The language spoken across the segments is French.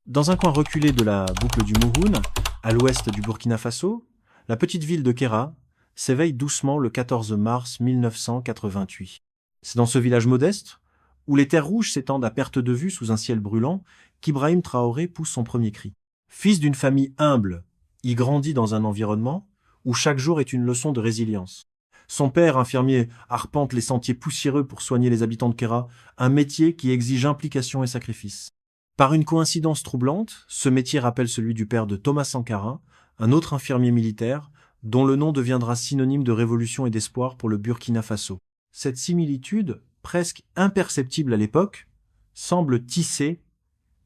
Dans un coin reculé de la boucle du Mouhoun, à l'ouest du Burkina Faso, la petite ville de Kéra s'éveille doucement le 14 mars 1988. C'est dans ce village modeste, où les terres rouges s'étendent à perte de vue sous un ciel brûlant, qu'Ibrahim Traoré pousse son premier cri. Fils d'une famille humble, il grandit dans un environnement où chaque jour est une leçon de résilience. Son père, infirmier, arpente les sentiers poussiéreux pour soigner les habitants de Kéra, un métier qui exige implication et sacrifice. Par une coïncidence troublante, ce métier rappelle celui du père de Thomas Sankara, un autre infirmier militaire, dont le nom deviendra synonyme de révolution et d'espoir pour le Burkina Faso. Cette similitude, presque imperceptible à l'époque, semble tisser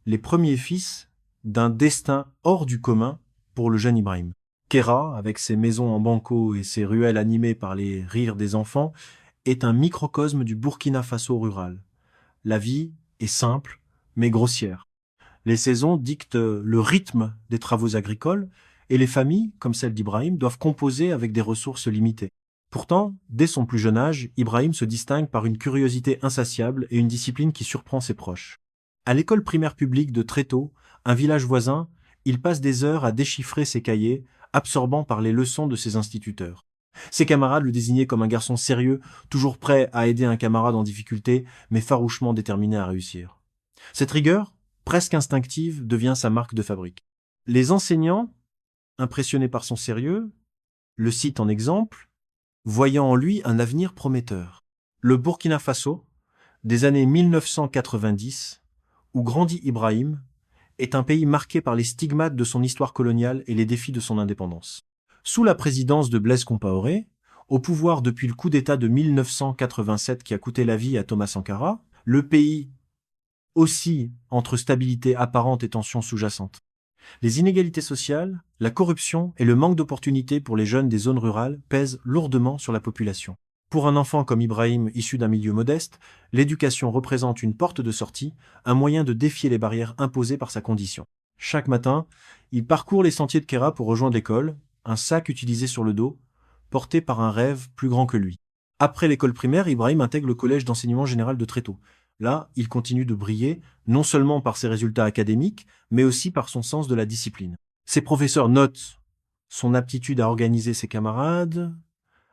les premiers fils d'un destin hors du commun pour le jeune Ibrahim. Kéra, avec ses maisons en banco et ses ruelles animées par les rires des enfants, est un microcosme du Burkina Faso rural. La vie est simple, mais grossière. Les saisons dictent le rythme des travaux agricoles et les familles, comme celle d'Ibrahim, doivent composer avec des ressources limitées. Pourtant, dès son plus jeune âge, Ibrahim se distingue par une curiosité insatiable et une discipline qui surprend ses proches. À l'école primaire publique de Tréto, un village voisin, il passe des heures à déchiffrer ses cahiers, absorbant par les leçons de ses instituteurs. Ses camarades le désignaient comme un garçon sérieux, toujours prêt à aider un camarade en difficulté, mais farouchement déterminé à réussir. Cette rigueur, presque instinctive, devient sa marque de fabrique. Les enseignants, impressionnés par son sérieux, le citent en exemple, voyant en lui un avenir prometteur. Le Burkina Faso, des années 1990, où grandit Ibrahim, est un pays marqué par les stigmates de son histoire coloniale et les défis de son indépendance. Sous la présidence de Blaise Compaoré, au pouvoir depuis le coup d'État de 1987 qui a coûté la vie à Thomas Sankara, le pays oscille entre stabilité apparente et tension sous-jacente. Les inégalités sociales, la corruption et le manque d'opportunités pour les jeunes des zones rurales pèsent lourdement sur la population. Pour un enfant comme Ibrahim, issu d'un milieu modeste, l'éducation représente une porte de sortie, un moyen de défier les barrières imposées par sa condition. Chaque matin, il parcourt les sentiers de Kéra pour rejoindre l'école, un sac utilisé sur le dos, porté par un rêve plus grand que lui. Après l'école primaire, Ibrahim intègre le collège d'enseignement général de Tréto. Là, il continue de briller, non seulement par ses résultats académiques, mais aussi par son sens de la discipline. Ses professeurs notent son aptitude à organiser ses camarades,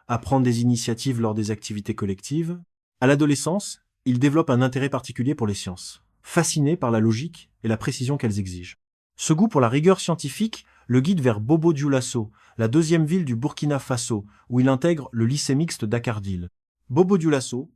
à prendre des initiatives lors des activités collectives. À l'adolescence, il développe un intérêt particulier pour les sciences, fasciné par la logique et la précision qu'elles exigent. Ce goût pour la rigueur scientifique le guide vers Bobo-Dioulasso, la deuxième ville du Burkina Faso, où il intègre le lycée mixte d'Akardil. Bobo-Dioulasso,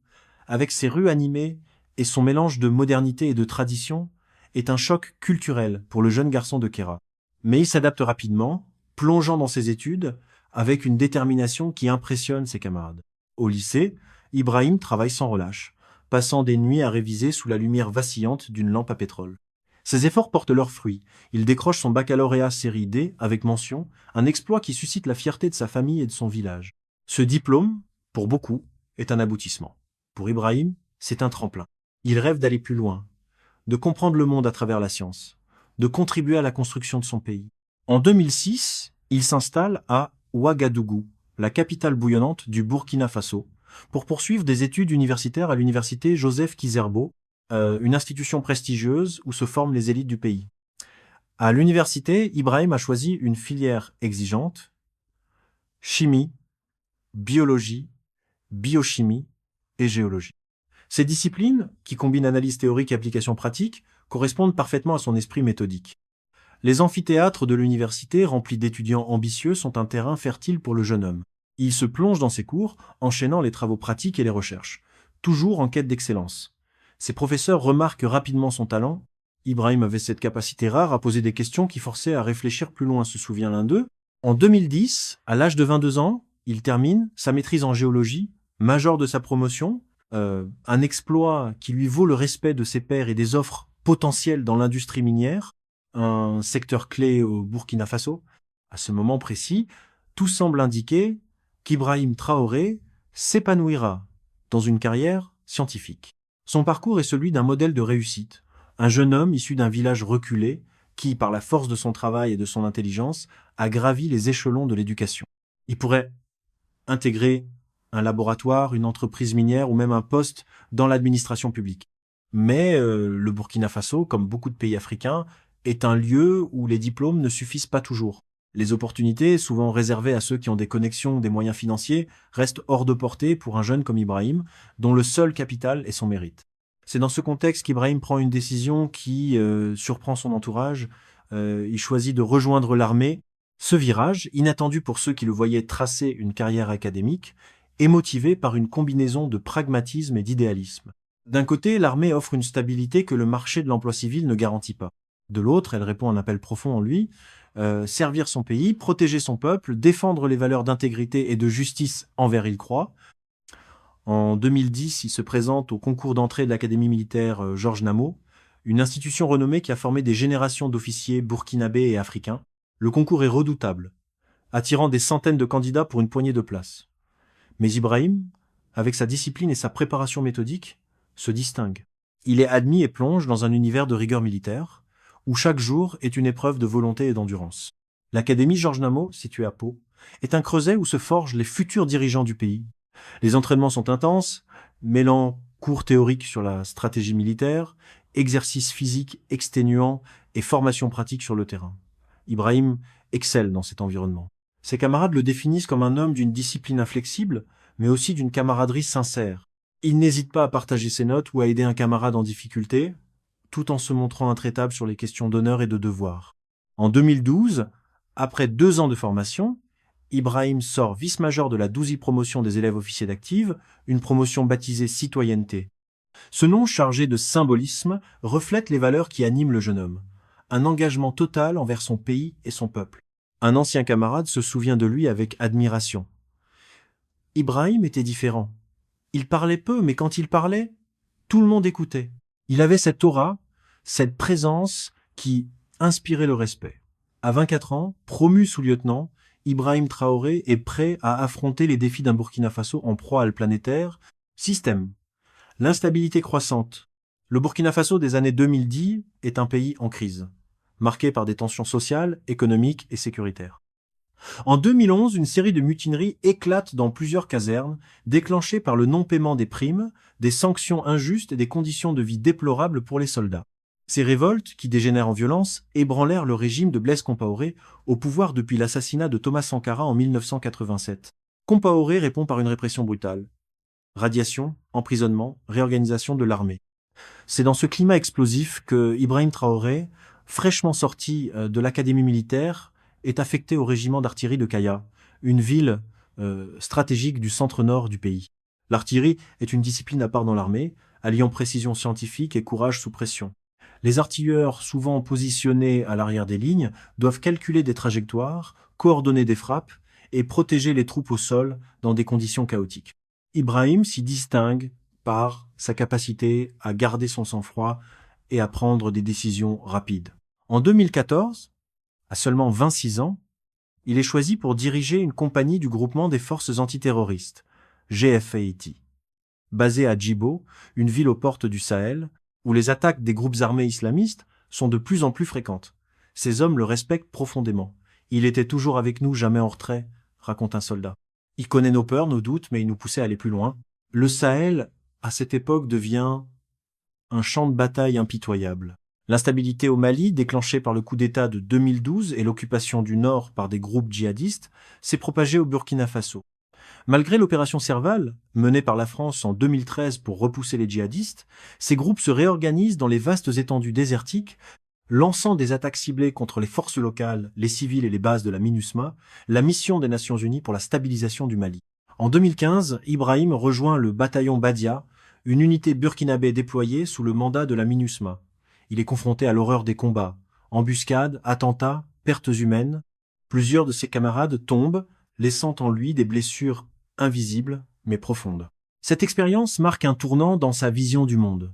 avec ses rues animées et son mélange de modernité et de tradition, est un choc culturel pour le jeune garçon de Kéra. Mais il s'adapte rapidement, plongeant dans ses études, avec une détermination qui impressionne ses camarades. Au lycée, Ibrahim travaille sans relâche, passant des nuits à réviser sous la lumière vacillante d'une lampe à pétrole. Ses efforts portent leurs fruits. Il décroche son baccalauréat série D avec mention, un exploit qui suscite la fierté de sa famille et de son village. Ce diplôme, pour beaucoup, est un aboutissement. Pour Ibrahim, c'est un tremplin. Il rêve d'aller plus loin, de comprendre le monde à travers la science, de contribuer à la construction de son pays. En 2006, il s'installe à Ouagadougou, la capitale bouillonnante du Burkina Faso, pour poursuivre des études universitaires à l'université Joseph Kizerbo, une institution prestigieuse où se forment les élites du pays. À l'université, Ibrahim a choisi une filière exigeante, chimie, biologie, biochimie et géologie. Ces disciplines, qui combinent analyse théorique et application pratique, correspondent parfaitement à son esprit méthodique. Les amphithéâtres de l'université, remplis d'étudiants ambitieux, sont un terrain fertile pour le jeune homme. Il se plonge dans ses cours, enchaînant les travaux pratiques et les recherches, toujours en quête d'excellence. Ses professeurs remarquent rapidement son talent. Ibrahim avait cette capacité rare à poser des questions qui forçaient à réfléchir plus loin, se souvient l'un d'eux. En 2010, à l'âge de 22 ans, il termine sa maîtrise en géologie, major de sa promotion, un exploit qui lui vaut le respect de ses pairs et des offres potentielles dans l'industrie minière, un secteur clé au Burkina Faso. À ce moment précis, tout semble indiquer qu'Ibrahim Traoré s'épanouira dans une carrière scientifique. Son parcours est celui d'un modèle de réussite, un jeune homme issu d'un village reculé qui, par la force de son travail et de son intelligence, a gravi les échelons de l'éducation. Il pourrait intégrer un laboratoire, une entreprise minière ou même un poste dans l'administration publique. Mais le Burkina Faso, comme beaucoup de pays africains, est un lieu où les diplômes ne suffisent pas toujours. Les opportunités, souvent réservées à ceux qui ont des connexions ou des moyens financiers, restent hors de portée pour un jeune comme Ibrahim, dont le seul capital est son mérite. C'est dans ce contexte qu'Ibrahim prend une décision qui surprend son entourage. Il choisit de rejoindre l'armée. Ce virage, inattendu pour ceux qui le voyaient tracer une carrière académique, est motivé par une combinaison de pragmatisme et d'idéalisme. D'un côté, l'armée offre une stabilité que le marché de l'emploi civil ne garantit pas. De l'autre, elle répond à un appel profond en lui, servir son pays, protéger son peuple, défendre les valeurs d'intégrité et de justice envers il croit. En 2010, il se présente au concours d'entrée de l'Académie militaire Georges Namo, une institution renommée qui a formé des générations d'officiers burkinabés et africains. Le concours est redoutable, attirant des centaines de candidats pour une poignée de places. Mais Ibrahim, avec sa discipline et sa préparation méthodique, se distingue. Il est admis et plonge dans un univers de rigueur militaire, où chaque jour est une épreuve de volonté et d'endurance. L'Académie Georges Namo, située à Pau, est un creuset où se forgent les futurs dirigeants du pays. Les entraînements sont intenses, mêlant cours théoriques sur la stratégie militaire, exercices physiques exténuants et formation pratique sur le terrain. Ibrahim excelle dans cet environnement. Ses camarades le définissent comme un homme d'une discipline inflexible, mais aussi d'une camaraderie sincère. Il n'hésite pas à partager ses notes ou à aider un camarade en difficulté, tout en se montrant intraitable sur les questions d'honneur et de devoir. En 2012, après 2 ans de formation, Ibrahim sort vice-major de la 12e promotion des élèves officiers d'active, une promotion baptisée citoyenneté. Ce nom chargé de symbolisme reflète les valeurs qui animent le jeune homme. Un engagement total envers son pays et son peuple. Un ancien camarade se souvient de lui avec admiration. Ibrahim était différent. Il parlait peu, mais quand il parlait, tout le monde écoutait. Il avait cette aura, cette présence qui inspirait le respect. À 24 ans, promu sous-lieutenant, Ibrahim Traoré est prêt à affronter les défis d'un Burkina Faso en proie à le planétaire. Système. L'instabilité croissante. Le Burkina Faso des années 2010 est un pays en crise, marqué par des tensions sociales, économiques et sécuritaires. En 2011, une série de mutineries éclate dans plusieurs casernes, déclenchées par le non-paiement des primes, des sanctions injustes et des conditions de vie déplorables pour les soldats. Ces révoltes, qui dégénèrent en violence, ébranlèrent le régime de Blaise Compaoré, au pouvoir depuis l'assassinat de Thomas Sankara en 1987. Compaoré répond par une répression brutale. Radiation, emprisonnement, réorganisation de l'armée. C'est dans ce climat explosif que Ibrahim Traoré, fraîchement sorti de l'académie militaire, est affecté au régiment d'artillerie de Kaya, une ville stratégique du centre-nord du pays. L'artillerie est une discipline à part dans l'armée, alliant précision scientifique et courage sous pression. Les artilleurs, souvent positionnés à l'arrière des lignes, doivent calculer des trajectoires, coordonner des frappes et protéger les troupes au sol dans des conditions chaotiques. Ibrahim s'y distingue par sa capacité à garder son sang-froid et à prendre des décisions rapides. En 2014, à seulement 26 ans, il est choisi pour diriger une compagnie du groupement des forces antiterroristes, GFAIT, basée à Djibo, une ville aux portes du Sahel, où les attaques des groupes armés islamistes sont de plus en plus fréquentes. Ces hommes le respectent profondément. Il était toujours avec nous, jamais en retrait, raconte un soldat. Il connaît nos peurs, nos doutes, mais il nous poussait à aller plus loin. Le Sahel, à cette époque, devient un champ de bataille impitoyable. L'instabilité au Mali, déclenchée par le coup d'État de 2012 et l'occupation du Nord par des groupes djihadistes, s'est propagée au Burkina Faso. Malgré l'opération Serval, menée par la France en 2013 pour repousser les djihadistes, ces groupes se réorganisent dans les vastes étendues désertiques, lançant des attaques ciblées contre les forces locales, les civils et les bases de la MINUSMA, la mission des Nations Unies pour la stabilisation du Mali. En 2015, Ibrahim rejoint le bataillon Badia, une unité burkinabé déployée sous le mandat de la MINUSMA. Il est confronté à l'horreur des combats, embuscades, attentats, pertes humaines. Plusieurs de ses camarades tombent, laissant en lui des blessures invisibles mais profondes. Cette expérience marque un tournant dans sa vision du monde.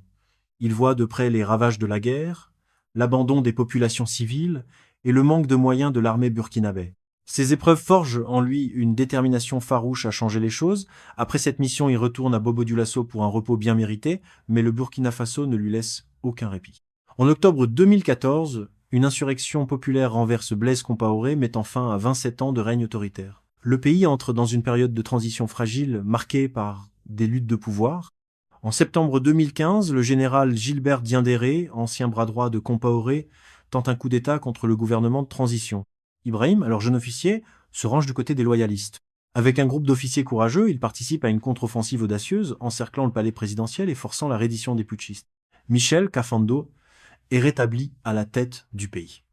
Il voit de près les ravages de la guerre, l'abandon des populations civiles et le manque de moyens de l'armée burkinabé. Ces épreuves forgent en lui une détermination farouche à changer les choses. Après cette mission, il retourne à Bobo-Dioulasso pour un repos bien mérité, mais le Burkina Faso ne lui laisse aucun répit. En octobre 2014, une insurrection populaire renverse Blaise Compaoré, mettant fin à 27 ans de règne autoritaire. Le pays entre dans une période de transition fragile, marquée par des luttes de pouvoir. En septembre 2015, le général Gilbert Diendéré, ancien bras droit de Compaoré, tente un coup d'État contre le gouvernement de transition. Ibrahim, alors jeune officier, se range du côté des loyalistes. Avec un groupe d'officiers courageux, il participe à une contre-offensive audacieuse, encerclant le palais présidentiel et forçant la reddition des putschistes. Michel Kafando est rétabli à la tête du pays.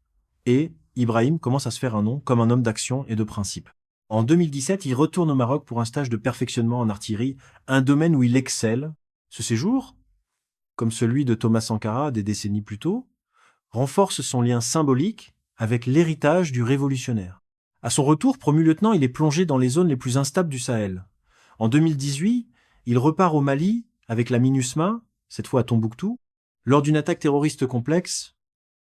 Et Ibrahim commence à se faire un nom comme un homme d'action et de principe. En 2017, il retourne au Maroc pour un stage de perfectionnement en artillerie, un domaine où il excelle. Ce séjour, comme celui de Thomas Sankara des décennies plus tôt, renforce son lien symbolique avec l'héritage du révolutionnaire. À son retour, promu lieutenant, il est plongé dans les zones les plus instables du Sahel. En 2018, il repart au Mali avec la MINUSMA, cette fois à Tombouctou. Lors d'une attaque terroriste complexe,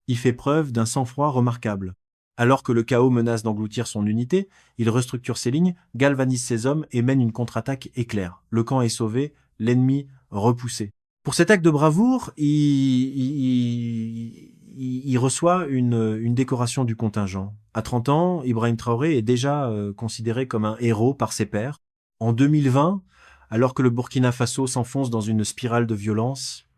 il fait preuve d'un sang-froid remarquable. Alors que le chaos menace d'engloutir son unité, il restructure ses lignes, galvanise ses hommes et mène une contre-attaque éclair. Le camp est sauvé, l'ennemi repoussé. Pour cet acte de bravoure, il reçoit une décoration du contingent. À 30 ans, Ibrahim Traoré est déjà considéré comme un héros par ses pairs. En 2020, alors que le Burkina Faso s'enfonce dans une spirale de violence,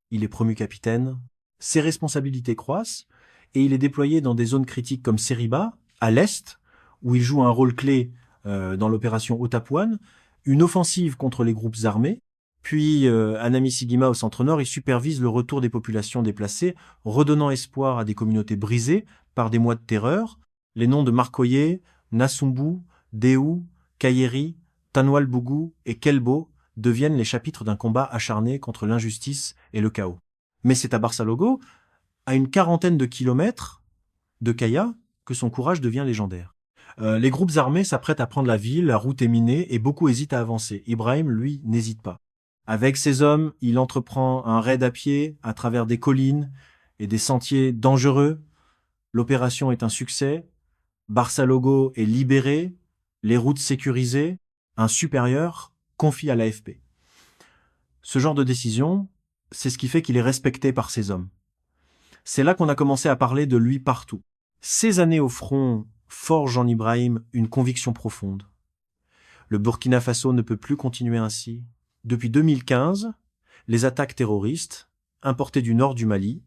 il est promu capitaine. Ses responsabilités croissent et il est déployé dans des zones critiques comme Seriba, à l'est, où il joue un rôle clé dans l'opération Otapouane, une offensive contre les groupes armés. Puis, à Namisigima, au centre-nord, il supervise le retour des populations déplacées, redonnant espoir à des communautés brisées par des mois de terreur. Les noms de Marcoye, Nassumbu, Déou, Kayeri, Tanwal Bougou et Kelbo deviennent les chapitres d'un combat acharné contre l'injustice et le chaos. Mais c'est à Barsalogo, à une quarantaine de kilomètres de Kaya, que son courage devient légendaire. Les groupes armés s'apprêtent à prendre la ville, la route est minée et beaucoup hésitent à avancer. Ibrahim, lui, n'hésite pas. Avec ses hommes, il entreprend un raid à pied à travers des collines et des sentiers dangereux. L'opération est un succès. Barsalogo est libéré, les routes sécurisées. Un supérieur confie à l'AFP. Ce genre de décision, c'est ce qui fait qu'il est respecté par ses hommes. C'est là qu'on a commencé à parler de lui partout. Ces années au front forgent en Ibrahim une conviction profonde. Le Burkina Faso ne peut plus continuer ainsi. Depuis 2015, les attaques terroristes, importées du nord du Mali,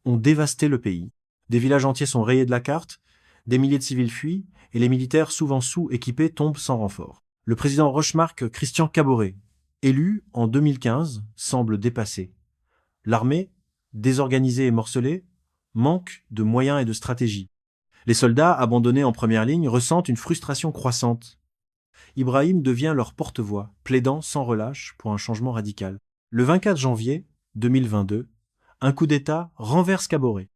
ont dévasté le pays. Des villages entiers sont rayés de la carte, des milliers de civils fuient, et les militaires, souvent sous-équipés, tombent sans renfort. Le président Rochmark Christian Kaboré, élu en 2015, semble dépassé. L'armée, désorganisée et morcelée, manque de moyens et de stratégie. Les soldats, abandonnés en première ligne, ressentent une frustration croissante. Ibrahim devient leur porte-voix, plaidant sans relâche pour un changement radical. Le 24 janvier 2022, un coup d'État renverse Kaboré.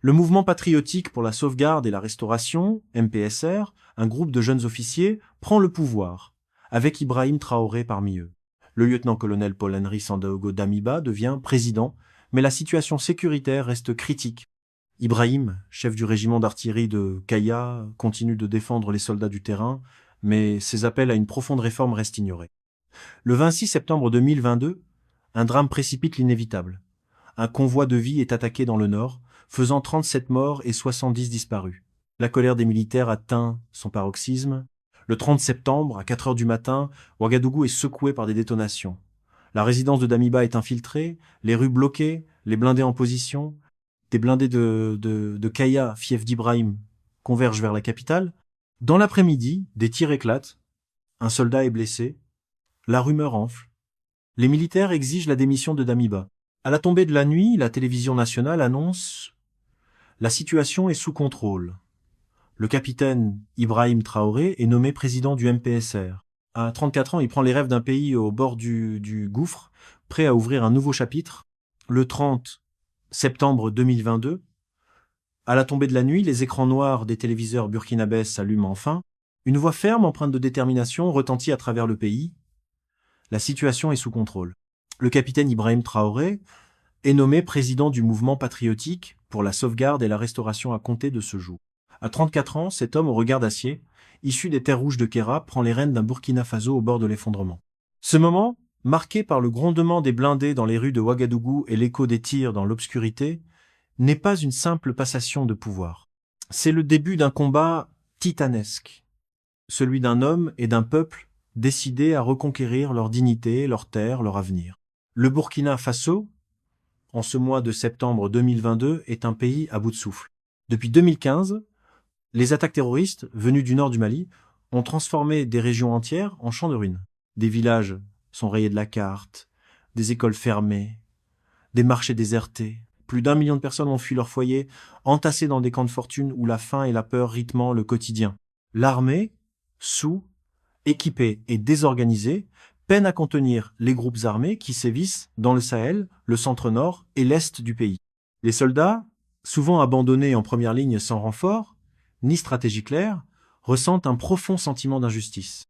Le mouvement patriotique pour la sauvegarde et la restauration, MPSR, un groupe de jeunes officiers, prend le pouvoir, avec Ibrahim Traoré parmi eux. Le lieutenant-colonel Paul-Henri Sandaogo Damiba devient président, mais la situation sécuritaire reste critique. Ibrahim, chef du régiment d'artillerie de Kaya, continue de défendre les soldats du terrain, mais ses appels à une profonde réforme restent ignorés. Le 26 septembre 2022, un drame précipite l'inévitable. Un convoi de vie est attaqué dans le nord, faisant 37 morts et 70 disparus. La colère des militaires atteint son paroxysme. Le 30 septembre, à 4 heures du matin, Ouagadougou est secoué par des détonations. La résidence de Damiba est infiltrée, les rues bloquées, les blindés en position. Des blindés de Kaya, fief d'Ibrahim, convergent vers la capitale. Dans l'après-midi, des tirs éclatent. Un soldat est blessé. La rumeur enfle. Les militaires exigent la démission de Damiba. À la tombée de la nuit, la télévision nationale annonce « La situation est sous contrôle ». Le capitaine Ibrahim Traoré est nommé président du MPSR. À 34 ans, il prend les rêves d'un pays au bord du gouffre, prêt à ouvrir un nouveau chapitre. Le 30 septembre 2022, à la tombée de la nuit, les écrans noirs des téléviseurs burkinabès s'allument enfin. Une voix ferme, empreinte de détermination, retentit à travers le pays. La situation est sous contrôle. Le capitaine Ibrahim Traoré est nommé président du mouvement patriotique pour la sauvegarde et la restauration à compter de ce jour. À 34 ans, cet homme au regard d'acier, issu des terres rouges de Kéra, prend les rênes d'un Burkina Faso au bord de l'effondrement. Ce moment, marqué par le grondement des blindés dans les rues de Ouagadougou et l'écho des tirs dans l'obscurité, n'est pas une simple passation de pouvoir. C'est le début d'un combat titanesque, celui d'un homme et d'un peuple décidés à reconquérir leur dignité, leur terre, leur avenir. Le Burkina Faso en ce mois de septembre 2022, est un pays à bout de souffle. Depuis 2015, les attaques terroristes, venues du nord du Mali, ont transformé des régions entières en champs de ruines. Des villages sont rayés de la carte, des écoles fermées, des marchés désertés. Plus d'1 million de personnes ont fui leur foyer, entassées dans des camps de fortune où la faim et la peur rythment le quotidien. L'armée, équipée et désorganisée, peine à contenir les groupes armés qui sévissent dans le Sahel, le centre-nord et l'est du pays. Les soldats, souvent abandonnés en première ligne sans renfort, ni stratégie claire, ressentent un profond sentiment d'injustice.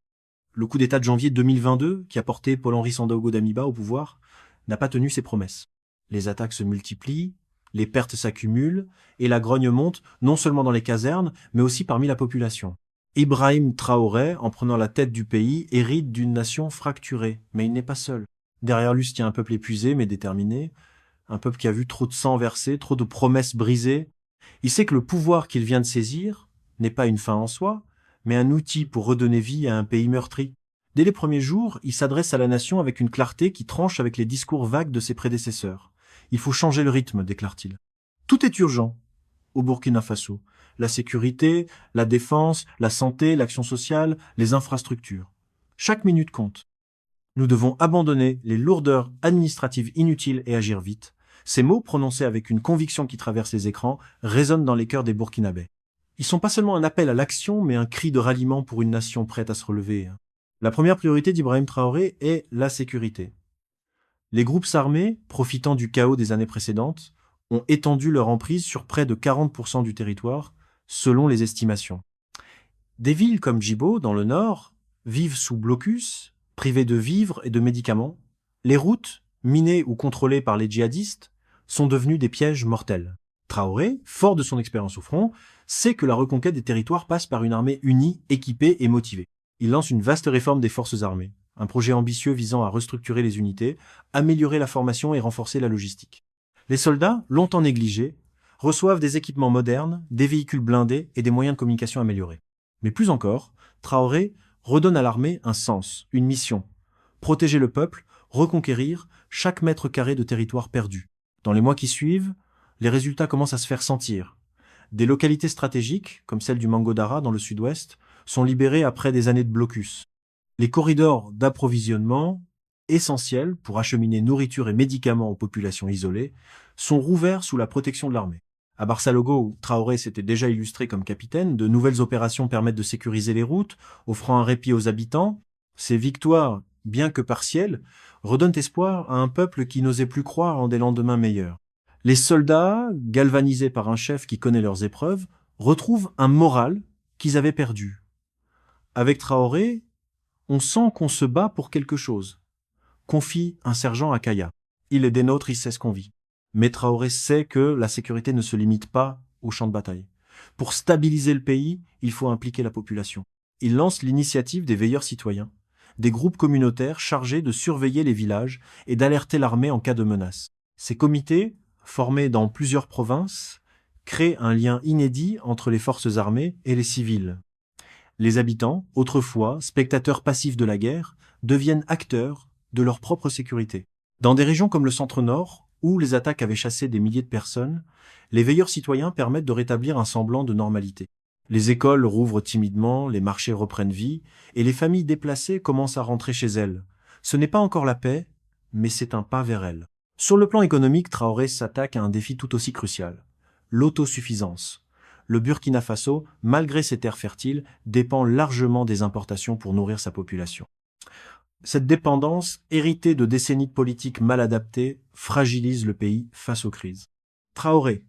Le coup d'État de janvier 2022, qui a porté Paul-Henri Sandaogo Damiba au pouvoir, n'a pas tenu ses promesses. Les attaques se multiplient, les pertes s'accumulent, et la grogne monte non seulement dans les casernes, mais aussi parmi la population. Ibrahim Traoré, en prenant la tête du pays, hérite d'une nation fracturée, mais il n'est pas seul. Derrière lui se tient un peuple épuisé mais déterminé, un peuple qui a vu trop de sang versé, trop de promesses brisées. Il sait que le pouvoir qu'il vient de saisir n'est pas une fin en soi, mais un outil pour redonner vie à un pays meurtri. Dès les premiers jours, il s'adresse à la nation avec une clarté qui tranche avec les discours vagues de ses prédécesseurs. Il faut changer le rythme, déclare-t-il. Tout est urgent au Burkina Faso. La sécurité, la défense, la santé, l'action sociale, les infrastructures. Chaque minute compte. Nous devons abandonner les lourdeurs administratives inutiles et agir vite. Ces mots, prononcés avec une conviction qui traverse les écrans, résonnent dans les cœurs des Burkinabés. Ils sont pas seulement un appel à l'action, mais un cri de ralliement pour une nation prête à se relever. La première priorité d'Ibrahim Traoré est la sécurité. Les groupes armés, profitant du chaos des années précédentes, ont étendu leur emprise sur près de 40% du territoire, selon les estimations. Des villes comme Djibo, dans le nord, vivent sous blocus, privées de vivres et de médicaments. Les routes, minées ou contrôlées par les djihadistes, sont devenues des pièges mortels. Traoré, fort de son expérience au front, sait que la reconquête des territoires passe par une armée unie, équipée et motivée. Il lance une vaste réforme des forces armées, un projet ambitieux visant à restructurer les unités, améliorer la formation et renforcer la logistique. Les soldats, longtemps négligés, reçoivent des équipements modernes, des véhicules blindés et des moyens de communication améliorés. Mais plus encore, Traoré redonne à l'armée un sens, une mission. Protéger le peuple, reconquérir chaque mètre carré de territoire perdu. Dans les mois qui suivent, les résultats commencent à se faire sentir. Des localités stratégiques, comme celle du Mangodara dans le sud-ouest, sont libérées après des années de blocus. Les corridors d'approvisionnement, essentiels pour acheminer nourriture et médicaments aux populations isolées, sont rouverts sous la protection de l'armée. À Barsalogo, où Traoré s'était déjà illustré comme capitaine, de nouvelles opérations permettent de sécuriser les routes, offrant un répit aux habitants. Ces victoires, bien que partielles, redonnent espoir à un peuple qui n'osait plus croire en des lendemains meilleurs. Les soldats, galvanisés par un chef qui connaît leurs épreuves, retrouvent un moral qu'ils avaient perdu. Avec Traoré, on sent qu'on se bat pour quelque chose, confie un sergent à Kaya. Il est des nôtres, il sait ce qu'on vit. Mais Traoré sait que la sécurité ne se limite pas au champ de bataille. Pour stabiliser le pays, il faut impliquer la population. Il lance l'initiative des veilleurs citoyens, des groupes communautaires chargés de surveiller les villages et d'alerter l'armée en cas de menace. Ces comités, formés dans plusieurs provinces, créent un lien inédit entre les forces armées et les civils. Les habitants, autrefois spectateurs passifs de la guerre, deviennent acteurs de leur propre sécurité. Dans des régions comme le centre-nord, où les attaques avaient chassé des milliers de personnes, les veilleurs citoyens permettent de rétablir un semblant de normalité. Les écoles rouvrent timidement, les marchés reprennent vie, et les familles déplacées commencent à rentrer chez elles. Ce n'est pas encore la paix, mais c'est un pas vers elle. Sur le plan économique, Traoré s'attaque à un défi tout aussi crucial, l'autosuffisance. Le Burkina Faso, malgré ses terres fertiles, dépend largement des importations pour nourrir sa population. Cette dépendance, héritée de décennies de politiques mal adaptées, fragilise le pays face aux crises. Traoré,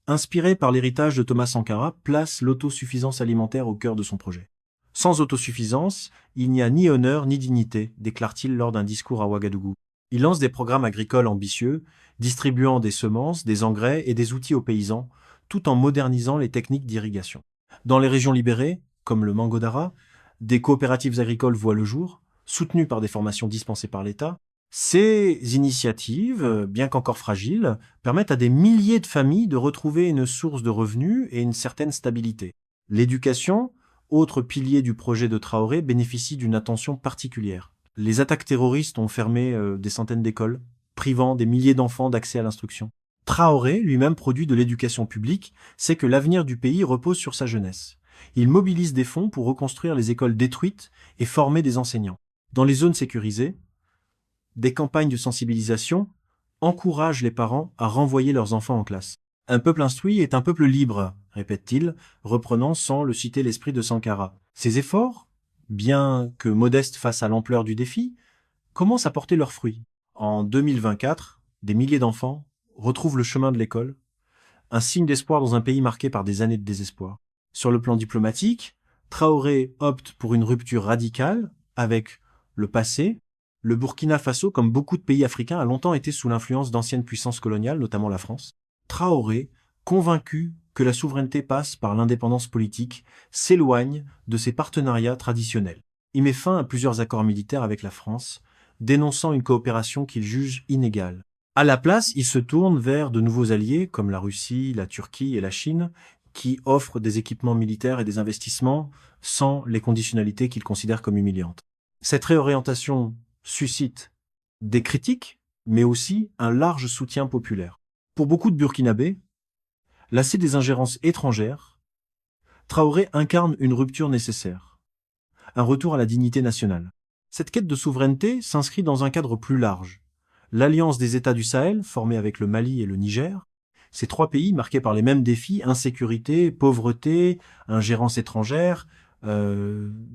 inspiré par l'héritage de Thomas Sankara, place l'autosuffisance alimentaire au cœur de son projet. Sans autosuffisance, il n'y a ni honneur ni dignité, déclare-t-il lors d'un discours à Ouagadougou. Il lance des programmes agricoles ambitieux, distribuant des semences, des engrais et des outils aux paysans, tout en modernisant les techniques d'irrigation. Dans les régions libérées, comme le Mangodara, des coopératives agricoles voient le jour, soutenues par des formations dispensées par l'État. Ces initiatives, bien qu'encore fragiles, permettent à des milliers de familles de retrouver une source de revenus et une certaine stabilité. L'éducation, autre pilier du projet de Traoré, bénéficie d'une attention particulière. Les attaques terroristes ont fermé des centaines d'écoles, privant des milliers d'enfants d'accès à l'instruction. Traoré, lui-même produit de l'éducation publique, sait que l'avenir du pays repose sur sa jeunesse. Il mobilise des fonds pour reconstruire les écoles détruites et former des enseignants. Dans les zones sécurisées, des campagnes de sensibilisation encouragent les parents à renvoyer leurs enfants en classe. Un peuple instruit est un peuple libre, répète-t-il, reprenant sans le citer l'esprit de Sankara. Ces efforts, bien que modestes face à l'ampleur du défi, commencent à porter leurs fruits. En 2024, des milliers d'enfants retrouvent le chemin de l'école, un signe d'espoir dans un pays marqué par des années de désespoir. Sur le plan diplomatique, Traoré opte pour une rupture radicale avec le passé. Le Burkina Faso, comme beaucoup de pays africains, a longtemps été sous l'influence d'anciennes puissances coloniales, notamment la France. Traoré, convaincu que la souveraineté passe par l'indépendance politique, s'éloigne de ses partenariats traditionnels. Il met fin à plusieurs accords militaires avec la France, dénonçant une coopération qu'il juge inégale. À la place, il se tourne vers de nouveaux alliés comme la Russie, la Turquie et la Chine, qui offrent des équipements militaires et des investissements sans les conditionnalités qu'il considère comme humiliantes. Cette réorientation suscite des critiques, mais aussi un large soutien populaire. Pour beaucoup de Burkinabés, lassés des ingérences étrangères, Traoré incarne une rupture nécessaire, un retour à la dignité nationale. Cette quête de souveraineté s'inscrit dans un cadre plus large. L'Alliance des États du Sahel, formée avec le Mali et le Niger, ces trois pays marqués par les mêmes défis, insécurité, pauvreté, ingérence étrangère,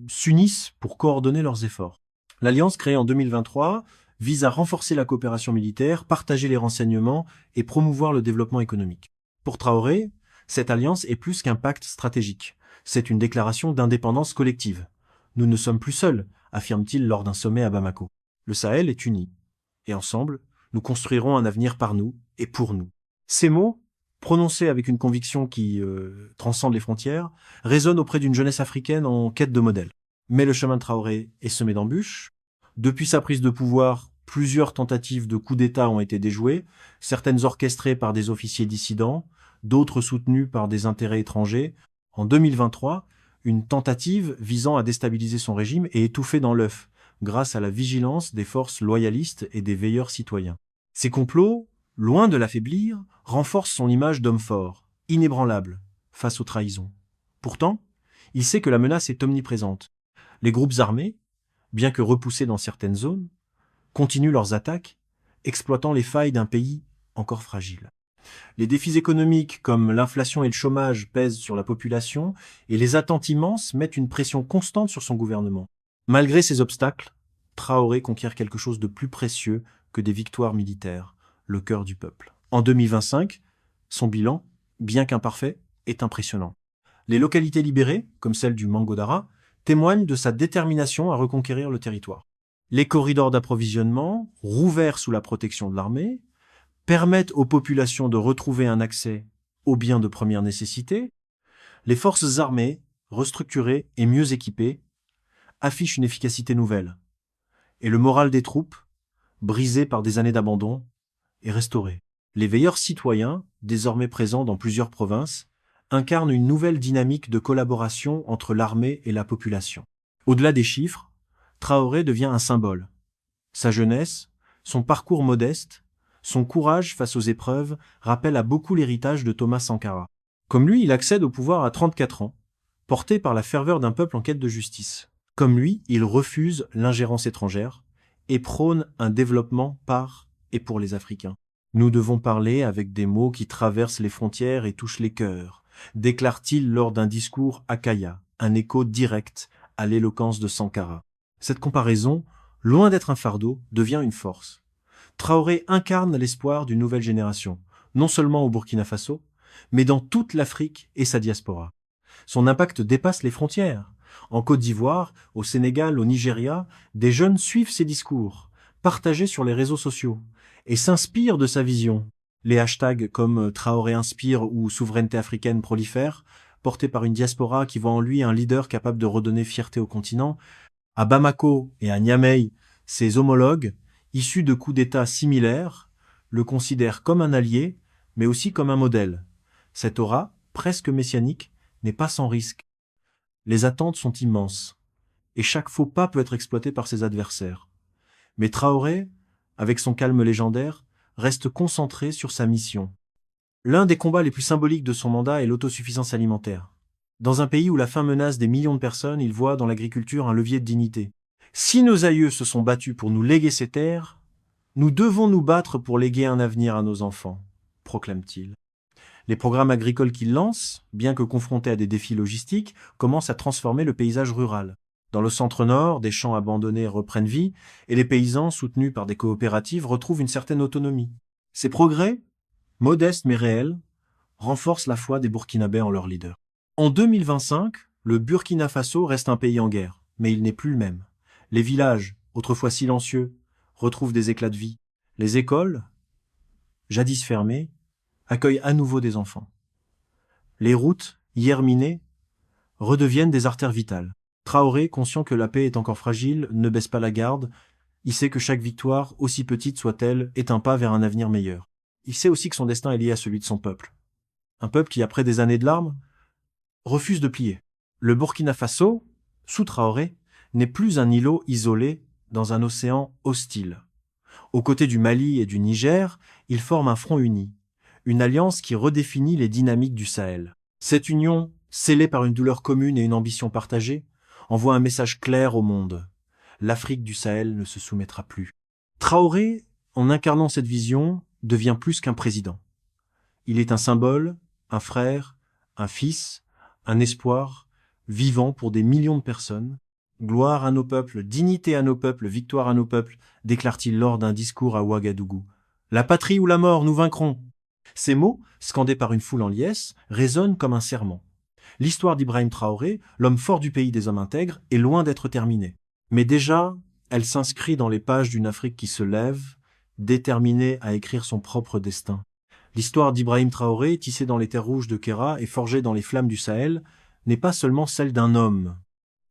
s'unissent pour coordonner leurs efforts. L'Alliance, créée en 2023, vise à renforcer la coopération militaire, partager les renseignements et promouvoir le développement économique. Pour Traoré, cette alliance est plus qu'un pacte stratégique. C'est une déclaration d'indépendance collective. Nous ne sommes plus seuls, affirme-t-il lors d'un sommet à Bamako. Le Sahel est uni. Et ensemble, nous construirons un avenir par nous et pour nous. Ces mots, prononcés avec une conviction qui transcende les frontières, résonnent auprès d'une jeunesse africaine en quête de modèle. Mais le chemin de Traoré est semé d'embûches. Depuis sa prise de pouvoir, plusieurs tentatives de coup d'État ont été déjouées, certaines orchestrées par des officiers dissidents, d'autres soutenues par des intérêts étrangers. En 2023, une tentative visant à déstabiliser son régime est étouffée dans l'œuf, grâce à la vigilance des forces loyalistes et des veilleurs citoyens. Ces complots, loin de l'affaiblir, renforcent son image d'homme fort, inébranlable, face aux trahisons. Pourtant, il sait que la menace est omniprésente. Les groupes armés, bien que repoussés dans certaines zones, continuent leurs attaques, exploitant les failles d'un pays encore fragile. Les défis économiques comme l'inflation et le chômage pèsent sur la population et les attentes immenses mettent une pression constante sur son gouvernement. Malgré ces obstacles, Traoré conquiert quelque chose de plus précieux que des victoires militaires, le cœur du peuple. En 2025, son bilan, bien qu'imparfait, est impressionnant. Les localités libérées, comme celle du Mangodara, témoignent de sa détermination à reconquérir le territoire. Les corridors d'approvisionnement, rouverts sous la protection de l'armée, permettent aux populations de retrouver un accès aux biens de première nécessité. Les forces armées, restructurées et mieux équipées, affichent une efficacité nouvelle. Et le moral des troupes, brisé par des années d'abandon, est restauré. Les veilleurs citoyens, désormais présents dans plusieurs provinces, incarnent une nouvelle dynamique de collaboration entre l'armée et la population. Au-delà des chiffres, Traoré devient un symbole. Sa jeunesse, son parcours modeste, son courage face aux épreuves rappellent à beaucoup l'héritage de Thomas Sankara. Comme lui, il accède au pouvoir à 34 ans, porté par la ferveur d'un peuple en quête de justice. Comme lui, il refuse l'ingérence étrangère et prône un développement par et pour les Africains. Nous devons parler avec des mots qui traversent les frontières et touchent les cœurs, déclare-t-il lors d'un discours à Kaya, un écho direct à l'éloquence de Sankara. Cette comparaison, loin d'être un fardeau, devient une force. Traoré incarne l'espoir d'une nouvelle génération, non seulement au Burkina Faso, mais dans toute l'Afrique et sa diaspora. Son impact dépasse les frontières. En Côte d'Ivoire, au Sénégal, au Nigeria, des jeunes suivent ses discours, partagés sur les réseaux sociaux, et s'inspirent de sa vision. Les hashtags comme Traoré inspire ou Souveraineté africaine prolifèrent, portés par une diaspora qui voit en lui un leader capable de redonner fierté au continent. À Bamako et à Niamey, ses homologues, issus de coups d'État similaires, le considèrent comme un allié, mais aussi comme un modèle. Cette aura, presque messianique, n'est pas sans risque. Les attentes sont immenses, et chaque faux pas peut être exploité par ses adversaires. Mais Traoré avec son calme légendaire, reste concentré sur sa mission. L'un des combats les plus symboliques de son mandat est l'autosuffisance alimentaire. Dans un pays où la faim menace des millions de personnes, il voit dans l'agriculture un levier de dignité. Si nos aïeux se sont battus pour nous léguer ces terres, nous devons nous battre pour léguer un avenir à nos enfants, proclame-t-il. Les programmes agricoles qu'il lance, bien que confrontés à des défis logistiques, commencent à transformer le paysage rural. Dans le centre-nord, des champs abandonnés reprennent vie et les paysans, soutenus par des coopératives, retrouvent une certaine autonomie. Ces progrès, modestes mais réels, renforcent la foi des Burkinabés en leur leader. En 2025, le Burkina Faso reste un pays en guerre, mais il n'est plus le même. Les villages, autrefois silencieux, retrouvent des éclats de vie. Les écoles, jadis fermées, accueillent à nouveau des enfants. Les routes, hier minées, redeviennent des artères vitales. Traoré, conscient que la paix est encore fragile, ne baisse pas la garde. Il sait que chaque victoire, aussi petite soit-elle, est un pas vers un avenir meilleur. Il sait aussi que son destin est lié à celui de son peuple. Un peuple qui, après des années de larmes, refuse de plier. Le Burkina Faso, sous Traoré, n'est plus un îlot isolé dans un océan hostile. Aux côtés du Mali et du Niger, il forme un front uni, une alliance qui redéfinit les dynamiques du Sahel. Cette union, scellée par une douleur commune et une ambition partagée, envoie un message clair au monde. L'Afrique du Sahel ne se soumettra plus. Traoré, en incarnant cette vision, devient plus qu'un président. Il est un symbole, un frère, un fils, un espoir, vivant pour des millions de personnes. Gloire à nos peuples, dignité à nos peuples, victoire à nos peuples, déclare-t-il lors d'un discours à Ouagadougou. La patrie ou la mort, nous vaincrons. Ces mots, scandés par une foule en liesse, résonnent comme un serment. L'histoire d'Ibrahim Traoré, l'homme fort du pays des hommes intègres, est loin d'être terminée. Mais déjà, elle s'inscrit dans les pages d'une Afrique qui se lève, déterminée à écrire son propre destin. L'histoire d'Ibrahim Traoré, tissée dans les terres rouges de Kéra et forgée dans les flammes du Sahel, n'est pas seulement celle d'un homme.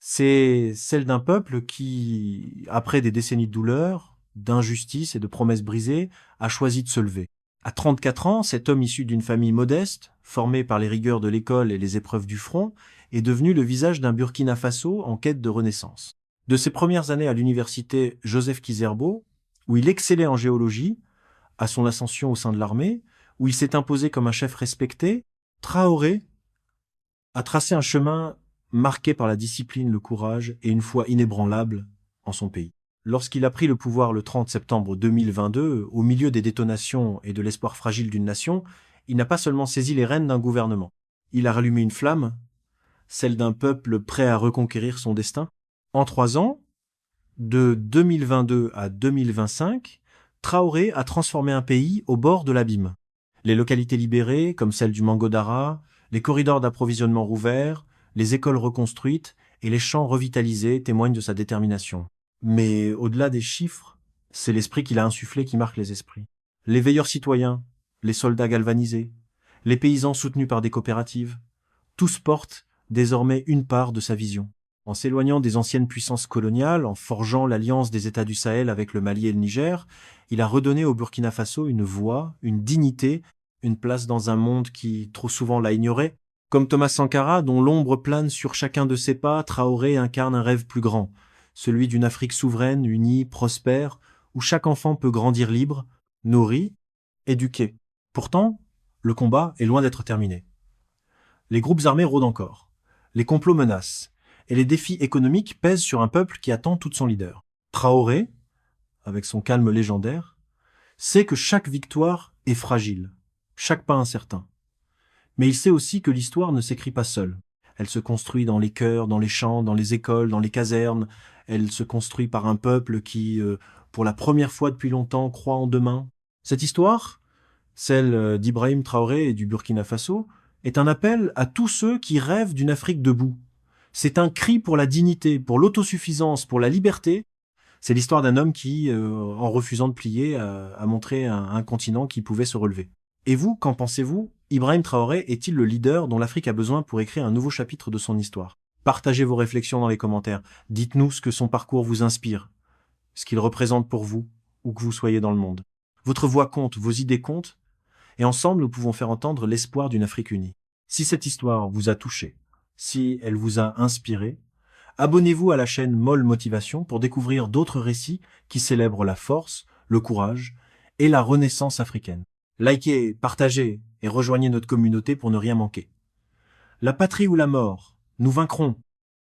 C'est celle d'un peuple qui, après des décennies de douleur, d'injustice et de promesses brisées, a choisi de se lever. À 34 ans, cet homme issu d'une famille modeste, formé par les rigueurs de l'école et les épreuves du front, est devenu le visage d'un Burkina Faso en quête de renaissance. De ses premières années à l'université Joseph Kizerbo, où il excellait en géologie, à son ascension au sein de l'armée, où il s'est imposé comme un chef respecté, Traoré a tracé un chemin marqué par la discipline, le courage et une foi inébranlable en son pays. Lorsqu'il a pris le pouvoir le 30 septembre 2022, au milieu des détonations et de l'espoir fragile d'une nation, il n'a pas seulement saisi les rênes d'un gouvernement. Il a rallumé une flamme, celle d'un peuple prêt à reconquérir son destin. En 3 ans, de 2022 à 2025, Traoré a transformé un pays au bord de l'abîme. Les localités libérées, comme celle du Mangodara, les corridors d'approvisionnement rouverts, les écoles reconstruites et les champs revitalisés témoignent de sa détermination. Mais au-delà des chiffres, c'est l'esprit qu'il a insufflé qui marque les esprits. Les veilleurs citoyens, les soldats galvanisés, les paysans soutenus par des coopératives, tous portent désormais une part de sa vision. En s'éloignant des anciennes puissances coloniales, en forgeant l'alliance des États du Sahel avec le Mali et le Niger, il a redonné au Burkina Faso une voix, une dignité, une place dans un monde qui trop souvent l'a ignoré. Comme Thomas Sankara, dont l'ombre plane sur chacun de ses pas, Traoré incarne un rêve plus grand, celui d'une Afrique souveraine, unie, prospère, où chaque enfant peut grandir libre, nourri, éduqué. Pourtant, le combat est loin d'être terminé. Les groupes armés rôdent encore, les complots menacent, et les défis économiques pèsent sur un peuple qui attend tout de son leader. Traoré, avec son calme légendaire, sait que chaque victoire est fragile, chaque pas incertain. Mais il sait aussi que l'histoire ne s'écrit pas seule. Elle se construit dans les cœurs, dans les champs, dans les écoles, dans les casernes. Elle se construit par un peuple qui, pour la première fois depuis longtemps, croit en demain. Cette histoire, celle d'Ibrahim Traoré et du Burkina Faso, est un appel à tous ceux qui rêvent d'une Afrique debout. C'est un cri pour la dignité, pour l'autosuffisance, pour la liberté. C'est l'histoire d'un homme qui, en refusant de plier, a montré un continent qui pouvait se relever. Et vous, qu'en pensez-vous? Ibrahim Traoré est-il le leader dont l'Afrique a besoin pour écrire un nouveau chapitre de son histoire? Partagez vos réflexions dans les commentaires. Dites-nous ce que son parcours vous inspire, ce qu'il représente pour vous, où que vous soyez dans le monde. Votre voix compte, vos idées comptent, et ensemble nous pouvons faire entendre l'espoir d'une Afrique unie. Si cette histoire vous a touché, si elle vous a inspiré, abonnez-vous à la chaîne Molle Motivation pour découvrir d'autres récits qui célèbrent la force, le courage et la renaissance africaine. Likez, partagez et rejoignez notre communauté pour ne rien manquer. La patrie ou la mort, nous vaincrons.